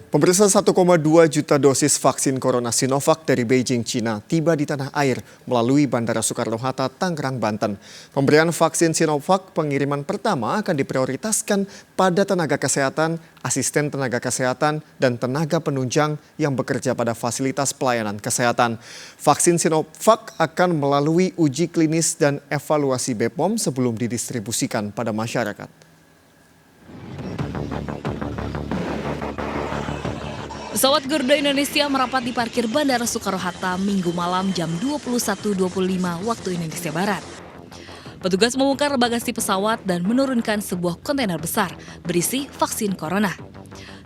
Pemirsa, 1,2 juta dosis vaksin corona Sinovac dari Beijing, China tiba di tanah air melalui Bandara Soekarno-Hatta, Tangerang, Banten. Pemberian vaksin Sinovac pengiriman pertama akan diprioritaskan pada tenaga kesehatan, asisten tenaga kesehatan, dan tenaga penunjang yang bekerja pada fasilitas pelayanan kesehatan. Vaksin Sinovac akan melalui uji klinis dan evaluasi BPOM sebelum didistribusikan pada masyarakat. Pesawat Garuda Indonesia merapat di parkir Bandara Soekarno-Hatta Minggu malam jam 21.25 waktu Indonesia Barat. Petugas membongkar bagasi pesawat dan menurunkan sebuah kontainer besar berisi vaksin corona.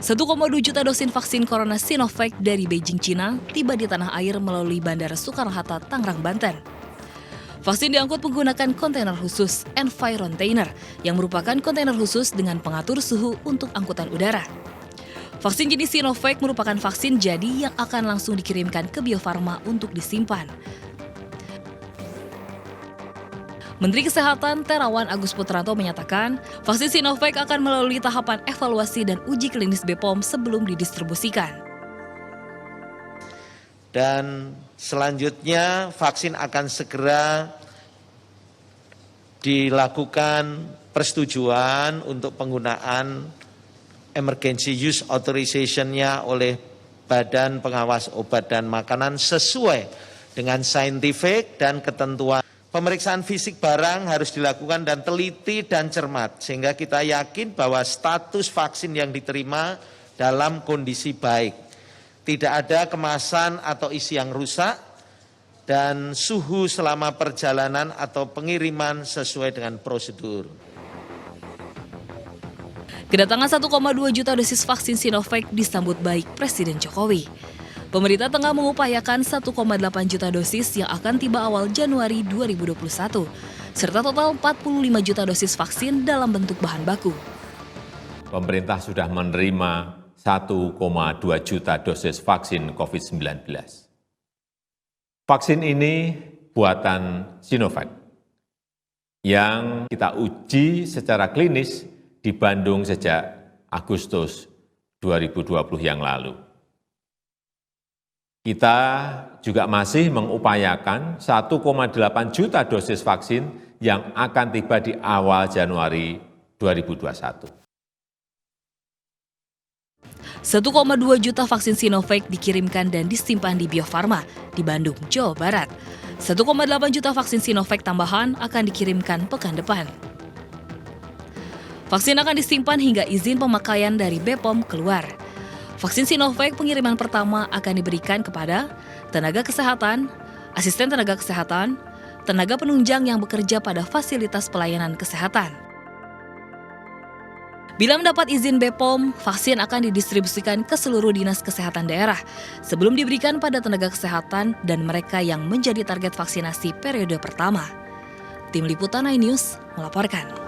1,2 juta dosis vaksin corona Sinovac dari Beijing, China tiba di tanah air melalui Bandara Soekarno-Hatta, Tangerang, Banten. Vaksin diangkut menggunakan kontainer khusus Environtainer yang merupakan kontainer khusus dengan pengatur suhu untuk angkutan udara. Vaksin jenis Sinovac merupakan vaksin jadi yang akan langsung dikirimkan ke Bio Farma untuk disimpan. Menteri Kesehatan Terawan Agus Putranto menyatakan, vaksin Sinovac akan melalui tahapan evaluasi dan uji klinis BPOM sebelum didistribusikan. Dan selanjutnya vaksin akan segera dilakukan persetujuan untuk penggunaan emergency use authorization-nya oleh Badan Pengawas Obat dan Makanan sesuai dengan saintifik dan ketentuan. Pemeriksaan fisik barang harus dilakukan dan teliti dan cermat sehingga kita yakin bahwa status vaksin yang diterima dalam kondisi baik. Tidak ada kemasan atau isi yang rusak dan suhu selama perjalanan atau pengiriman sesuai dengan prosedur. Kedatangan 1,2 juta dosis vaksin Sinovac disambut baik Presiden Jokowi. Pemerintah tengah mengupayakan 1,8 juta dosis yang akan tiba awal Januari 2021, serta total 45 juta dosis vaksin dalam bentuk bahan baku. Pemerintah sudah menerima 1,2 juta dosis vaksin COVID-19. Vaksin ini buatan Sinovac yang kita uji secara klinis di Bandung sejak Agustus 2020 yang lalu. Kita juga masih mengupayakan 1,8 juta dosis vaksin yang akan tiba di awal Januari 2021. 1,2 juta vaksin Sinovac dikirimkan dan disimpan di Bio Farma di Bandung, Jawa Barat. 1,8 juta vaksin Sinovac tambahan akan dikirimkan pekan depan. Vaksin akan disimpan hingga izin pemakaian dari BPOM keluar. Vaksin Sinovac pengiriman pertama akan diberikan kepada tenaga kesehatan, asisten tenaga kesehatan, tenaga penunjang yang bekerja pada fasilitas pelayanan kesehatan. Bila mendapat izin BPOM, vaksin akan didistribusikan ke seluruh dinas kesehatan daerah sebelum diberikan pada tenaga kesehatan dan mereka yang menjadi target vaksinasi periode pertama. Tim Liputan iNews melaporkan.